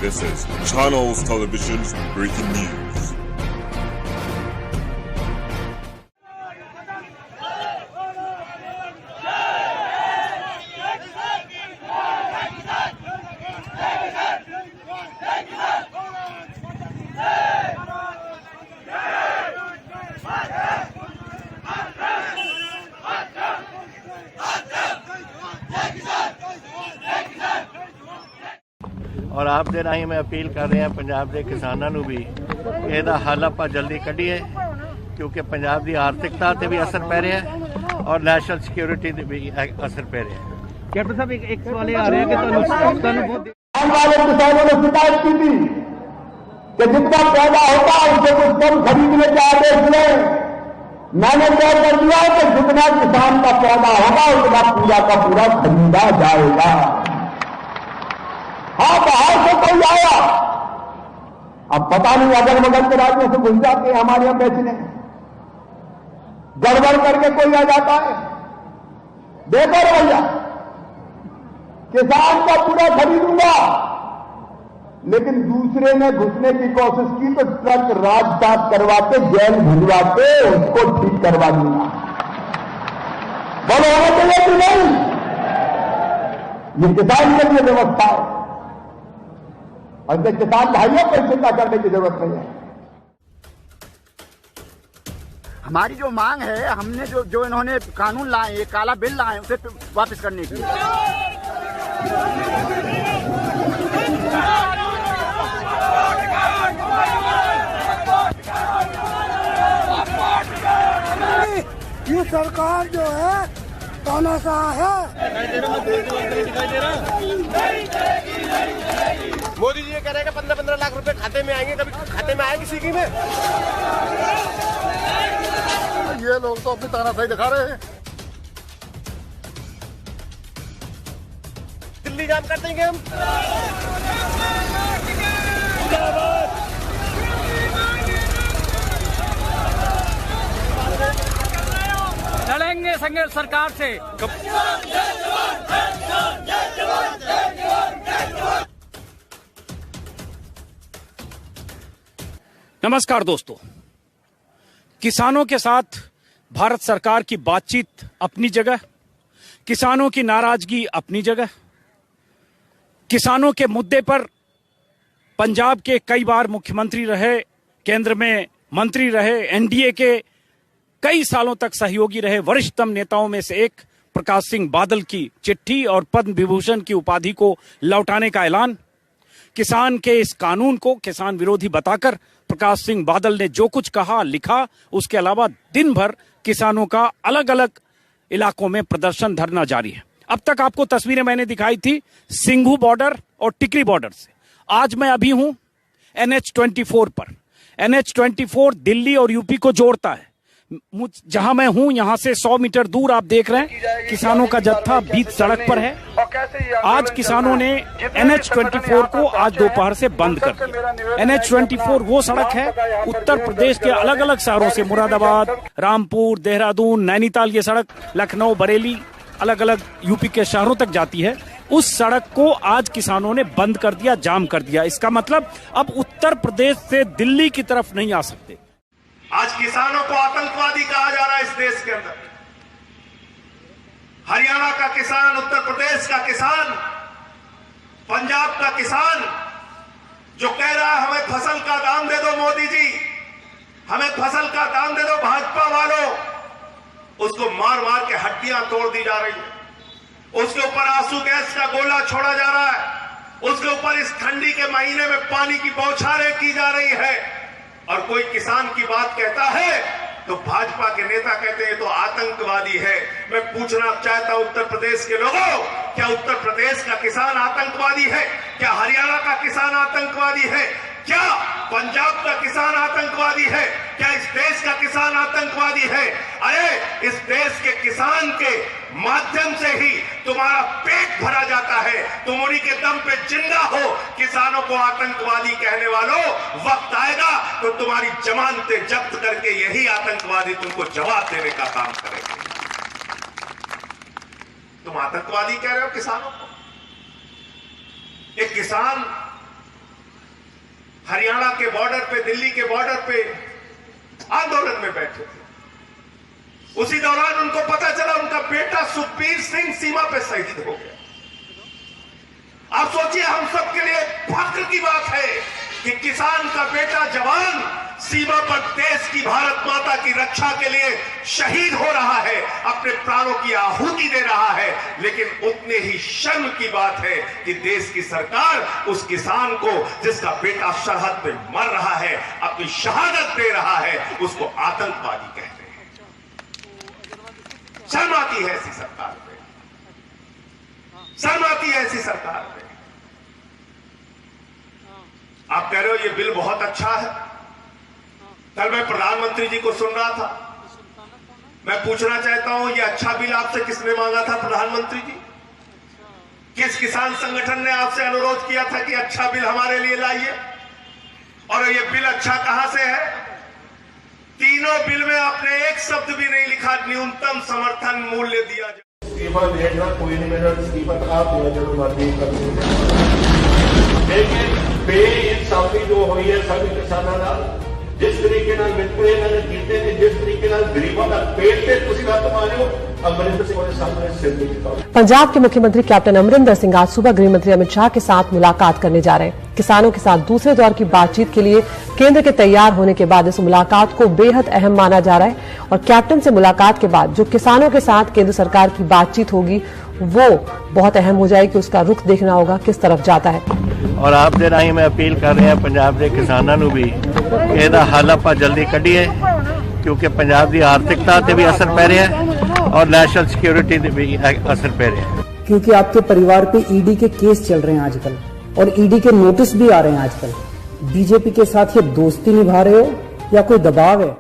This is Channels Television's breaking news. और आप दे राही मैं अपील कर रहे हैं पंजाब के किसानों को भी ਇਹਦਾ ਹੱਲ ਆਪਾਂ ਜਲਦੀ ਕੱਢੀਏ क्योंकि पंजाब की आर्थिकता ਤੇ भी असर पै रहा है और नेशनल सिक्योरिटी ਤੇ भी असर पै रहा है। कैप्टन साहब एक सवाल आ रहा है कि वाले किसानों ने शिकायत की थी कि जितना पैदा होता है उससे कुछ कम खरीदने के आदेश में मैंने तय कर दिया है कि जितना किसान का पैदा होगा उतना पूरा का पूरा खरीदा जाएगा। हाँ, बाहर से कोई आया, अब पता नहीं अगल बगल के राज्यों से घुस जाते हैं हमारे यहां बेचने, गड़बड़ करके कोई आ जाता है। देखो भैया, किसान का पूरा खरीदूंगा, लेकिन दूसरे ने घुसने की कोशिश की तो ट्रक राजसात करवा के जेल भिजवा के उसको ठीक करवा दूंगा। बोलो होना चाहिए कि नहीं? ये किसान के लिए व्यवस्था है और किसान भाइयों को चिंता करने की जरूरत नहीं है। हमारी जो मांग है, हमने जो इन्होंने कानून लाए, ये काला बिल लाए, उसे वापस करने की। ये सरकार जो है तानाशाह है। मोदी जी ये कह रहे हैं कि 15-15 लाख रुपए खाते में आएंगे, कभी खाते में आए किसी की में? ये लोग तो अपनी तानाशाही दिखा रहे हैं। दिल्ली जाम कर देंगे हम। लड़ेंगे संघर्ष सरकार से। नमस्कार दोस्तों, किसानों के साथ भारत सरकार की बातचीत अपनी जगह, किसानों की नाराजगी अपनी जगह। किसानों के मुद्दे पर पंजाब के कई बार मुख्यमंत्री रहे, केंद्र में मंत्री रहे, एनडीए के कई सालों तक सहयोगी रहे वरिष्ठतम नेताओं में से एक प्रकाश सिंह बादल की चिट्ठी और पद्म विभूषण की उपाधि को लौटाने का ऐलान। किसान के इस कानून को किसान विरोधी बताकर प्रकाश सिंह बादल ने जो कुछ कहा लिखा, उसके अलावा दिन भर किसानों का अलग अलग इलाकों में प्रदर्शन धरना जारी है। अब तक आपको तस्वीरें मैंने दिखाई थी सिंघू बॉर्डर और टिकरी बॉर्डर से। आज मैं अभी हूं NH-24 पर। NH-24 दिल्ली और यूपी को जोड़ता है। जहां मैं हूं यहां से 100 मीटर दूर आप देख रहे हैं किसानों का जत्था बीच सड़क पर है। आज किसानों ने NH-24 को आज दोपहर से बंद कर दिया। NH-24 वो सड़क है उत्तर प्रदेश के अलग अलग शहरों से, मुरादाबाद, रामपुर, देहरादून, नैनीताल, ये सड़क लखनऊ, बरेली, अलग अलग यूपी के शहरों तक जाती है। उस सड़क को आज किसानों ने बंद कर दिया, जाम कर दिया। इसका मतलब अब उत्तर प्रदेश से दिल्ली की तरफ नहीं आ सकते। आज किसानों को आतंकवादी कहा जा रहा है इस देश के अंदर। हरियाणा का किसान, उत्तर प्रदेश का किसान, पंजाब का किसान जो कह रहा है हमें फसल का दाम दे दो मोदी जी, हमें फसल का दाम दे दो भाजपा वालों, उसको मार मार के हड्डियां तोड़ दी जा रही है। उसके ऊपर आंसू गैस का गोला छोड़ा जा रहा है। उसके ऊपर इस ठंडी के महीने में पानी की बौछारें की जा रही है। और कोई किसान की बात कहता है तो भाजपा के नेता कहते हैं तो आतंकवादी है। मैं पूछना चाहता हूं उत्तर प्रदेश के लोगों, क्या उत्तर प्रदेश का किसान आतंकवादी है? क्या हरियाणा का किसान आतंकवादी है? क्या पंजाब का किसान आतंकवादी है? क्या इस देश का किसान आतंकवादी है? अरे इस देश के किसान के माध्यम से ही तुम्हारा पेट भरा जाता है, तुम उन्हीं के दम पे जिंदा हो। किसानों को आतंकवादी कहने वालों, वक्त आएगा तो तुम्हारी जमानतें जब्त करके यही आतंकवादी तुमको जवाब देने का काम करेंगे। तुम आतंकवादी कह रहे हो किसानों को। एक किसान हरियाणा के बॉर्डर पे, दिल्ली के बॉर्डर पे आंदोलन में बैठे थे। उसी दौरान उनको पता चला उनका बेटा सुखबीर सिंह सीमा पे शहीद हो गया। आप सोचिए, हम सबके लिए फख्र की बात है कि किसान का बेटा जवान सीमा पर देश की, भारत माता की रक्षा के लिए शहीद हो रहा है, अपने प्राणों की आहुति दे रहा है। लेकिन उतने ही शर्म की बात है कि देश की सरकार उस किसान को, जिसका बेटा सरहद पे मर रहा है, अपनी शहादत दे रहा है, उसको आतंकवादी कह रहे हैं। शर्म आती है ऐसी सरकार पे, शर्म आती है ऐसी सरकार पे। आप कह रहे हो ये बिल बहुत अच्छा है। कल मैं प्रधानमंत्री जी को सुन रहा था, मैं पूछना चाहता हूं, ये अच्छा बिल आपसे किसने मांगा था प्रधानमंत्री जी? किस किसान संगठन ने आपसे अनुरोध किया था कि अच्छा बिल हमारे लिए लाइए? और ये बिल अच्छा कहां से है? तीनों बिल में आपने एक शब्द भी नहीं लिखा न्यूनतम समर्थन मूल्य दिया जाए। इस्तीफा देखना कोई नहीं, मेरा इस्तीफा आप जो मर्जी कर, लेकिन बेइंसाफी जो हुई है सभी किसानों का, जिस तरीके मिलते इन्होंने जीते ने, जिस तरीके गरीबों का पेट से तुम हथ मारे हो, अमरिंदर सिंह के सामने सिर नहीं झुकाओ। पंजाब के मुख्यमंत्री कैप्टन अमरिंदर सिंह आज सुबह गृह मंत्री अमित शाह के साथ मुलाकात करने जा रहे हैं। किसानों के साथ दूसरे दौर की बातचीत के लिए केंद्र के तैयार होने के बाद इस मुलाकात को बेहद अहम माना जा रहा है और कैप्टन से मुलाकात के बाद जो किसानों के साथ केंद्र सरकार की बातचीत होगी वो बहुत अहम हो जाएगी। उसका रुख देखना होगा किस तरफ जाता है। और आप दे राही मैं अपील कर रहे हैं पंजाब के किसानों ਨੂੰ भी ਇਹਦਾ ਹੱਲ ਆਪਾਂ ਜਲਦੀ ਕੱਢੀਏ, क्योंकि पंजाब की आर्थिकता ਤੇ भी असर पै रहा है और नेशनल सिक्योरिटी ਤੇ भी असर पै रहा है। क्योंकि आपके परिवार पे ईडी के केस चल रहे हैं आजकल और ईडी के नोटिस भी आ रहे हैं आजकल। बीजेपी के साथ ये दोस्ती निभा रहे हो या कोई दबाव है?